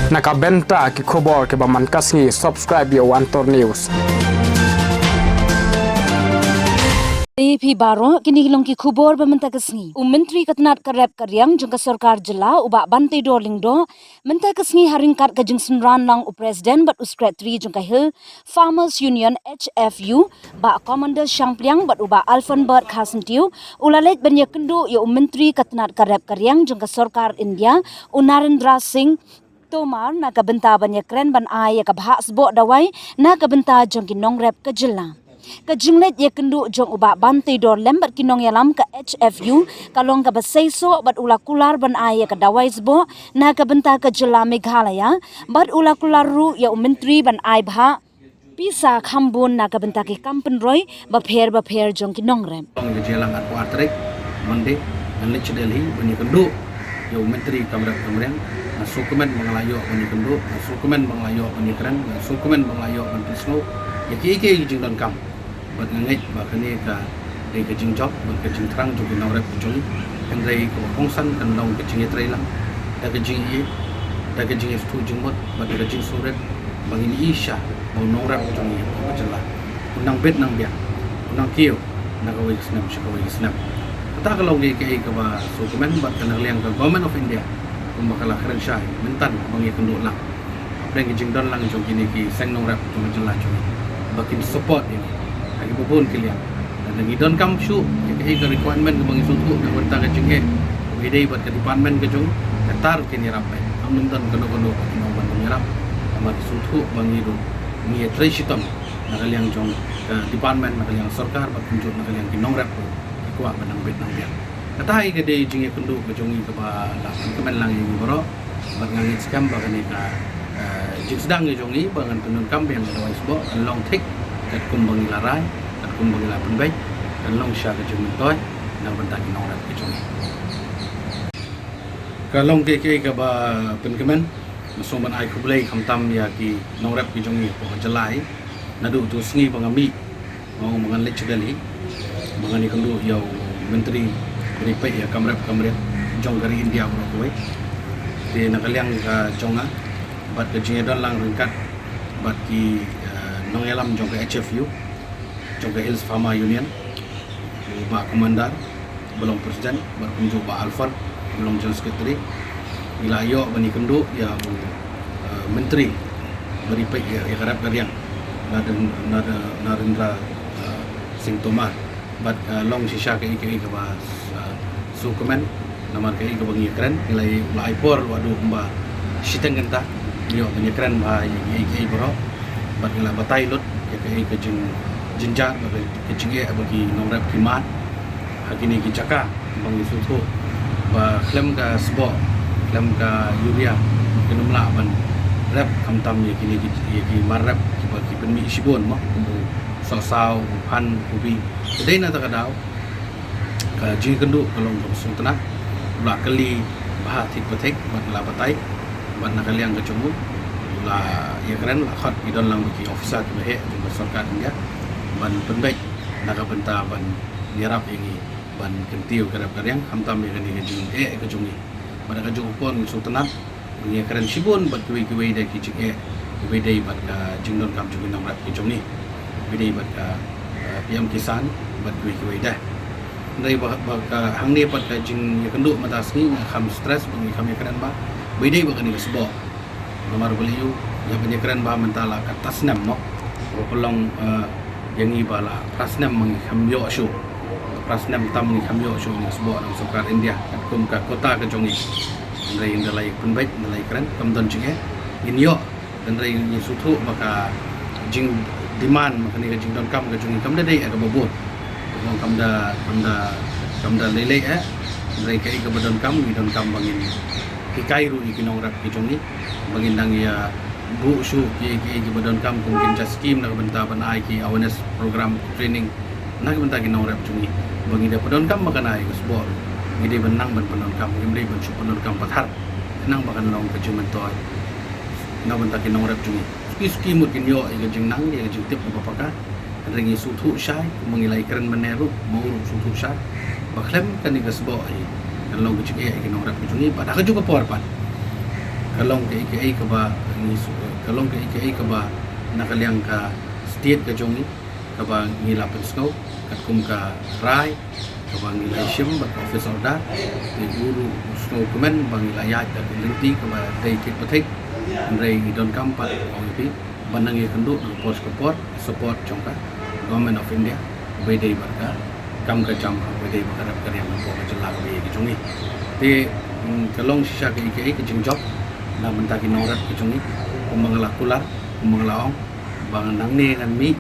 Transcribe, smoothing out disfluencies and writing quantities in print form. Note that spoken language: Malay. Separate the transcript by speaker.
Speaker 1: Nakabenta ki khobor ke baman kasngi subscribe yo Antor News.
Speaker 2: AP Baro kini hilong ki khubor bamenta kasngi menteri katnat karep karyang jengka sarkar jela uba bante dorling do menta kasngi haringkat ka jingsun ran lang u president bat uskret 3 jengka Hill Farmers Union HFU ba commander Shampliang bat uba Alphanbert Khasentiu ulalet banya kendu yo menteri katnat karep karyang jengka sarkar India Narendra Singh Tomar na kabenta banya kren ban ay ka bahas bo dawai na kabenta jengki nongrep ka jela Kajinglet ya kendu jong uba bante dor lembat kinong yalam ka HFU kalong ka basaiso bat ula kular ban aya ka dawai sbo na ka benta ka jela Meghalaya bat ula kular ru ya menteri ban ai bha pisa khambun na ka benta ki kampen roy ba pher jong kinong rem
Speaker 3: Ke jelang at kuatrik Monday Nanlich Delhi bani kendu ya menteri kamrat kamreng sukumen mengelayo bani kendu sukumen mengelayo bani keren sukumen mengelayo ban pisno ya ki jing dan kam bat ngait ba kani ka dei ka jing job ban ka jing trang jo kinong rep joli yang dei ko kongsan kan long ka jing etrei lang da ka jing i da ka jing stu jing mot ba ka jing suret bangin isha mo nong rep joli ko jela unang bet nang bia unang kio na ka wai snap shi ka wai snap ta ka long ke ka ba so komen bat ka liang ka government of India kum bakala keren syai mentan bangi kendu lang apa yang jing don lang jo kini ki seng nong rep jo jela joli bakin support ini lagi bubun kalian dan lagi don kam shu ke requirement ke bang sutu nak bentang ke jengke bidai buat ke department ke jong ketar kini rapai amun don kono kino ban menyerap amat sutu bang itu ni tresitom nak kalian jong department nak kalian sarkar bat kunjut nak kalian kinong rap kuat benang bet nang biang katai ke dei jengke kundu ke jongi ke ba la kemen lang ini boro bat ngangit scam ba kani ka jing sedang ke jongi bangan penun kam yang ada wasbo long take kat kumbang larai kat kumbang lapan baik dan long sya ke jumen toy nang bentak kinong rap ke jongi kalong ke ba penkemen masoman ai kublai khamtam ya ki nong rap ke jongi ko jelai nadu tu sngi pangami mau mangan lech dali mangan ikandu yau menteri beripet ya kamrap jong dari India bro koi di nakaliang ka jonga bat ke jingedon lang ringkat bat ki nong yalam jong ke HFU jong ke Hills Farmer Union ba komandan belum presiden berkunjung ba Alfan belum general secretary bila yo bani kendu ya menteri beripet ya harap kariang Narendra Singh Tomar bat long sisa ke ba sukumen namar ke bangi keren nilai ulai por wadu ba siteng genta yo bangi keren ba bro bat ngila batai lut ya ke jing jinjar ba ke jing bagi nomrap kimat hakini ki caka bangi sutu ba klem ka sbo klem ka yuria kenumla ban rap kamtam ya kini ki marap ki bagi penmi sibon mo saw han ubi dei na ta kadau ka jing kendu kalong sung tanah ula kali bah tik patek bat la batai bat na kaliang ke cumu ula ya keren la khat idon lang ki officer ki behe jumpa sarkar India ban penbaik na ka benta ban nyarap ini ban kentiu karap karyang hamtam ya kani jing ke jungi ban ka jung pon sung tanah ya keren sibun bat kuwi dai ki jing kuwi dai bat ka jing don kam jungi namrat ki jungi bidai bat ka PM Kisan bat kuwi dah dari bak hang ni bat ka jing ya kendu matas ni kham stress bang kami keren ba bidai ba kani sebo nomor beliau ya penyekran ba mentala ka tasnam mo pelong yang i bala prasnam mang kham yo shu prasnam tam ni kham yo shu ni sebo nang sarkar India kat kum ka kota ka jongi dari indalai penbaik indalai keren kam don jing in yo dan dari ni sutu maka jing demand makani ka jing don kam ka jungi kam da dei ka bobot kam da lele dari kai ka badon kam ni don kam bangin hikai ru ikinong rap ki jungi bangin dang ya bu shu ki badon kam kum kin scheme na benta ban ai ki awareness program training na benta kinong rap jungi bangin da badon kam makan ai usbor ngide benang ban badon kam ngimri ban shu badon kam pathar nang bakan long ka jumen toy na benta kinong rap jungi ski mungkin yo yang jeng nang yang jeng tip apa pakah ringi sutu syai mengilai keren meneru mau sutu syai baklem kan ikas bo ai kan lo gejek ai kinong rap jungi pada ka juga por pan kalong ke IKI ke ba kalong ke IKI ke ba nakaliang ka state ke jongi ke ba ngila pensno kat kum ka rai ke ba ngila shim ba office order di guru snow kemen ba ngila ya ta linti ke ba dai kit patik rei don kampat ong pi banang ye kendu pos kepor support jongka government of India bedai barka kam ka jam bedai barka karya mampu jelak be ke jongi te kalong sisa ke IKI ke jing job na mentaki norat ke jongi kumangala kular kumangala ong bang nang ne kan mi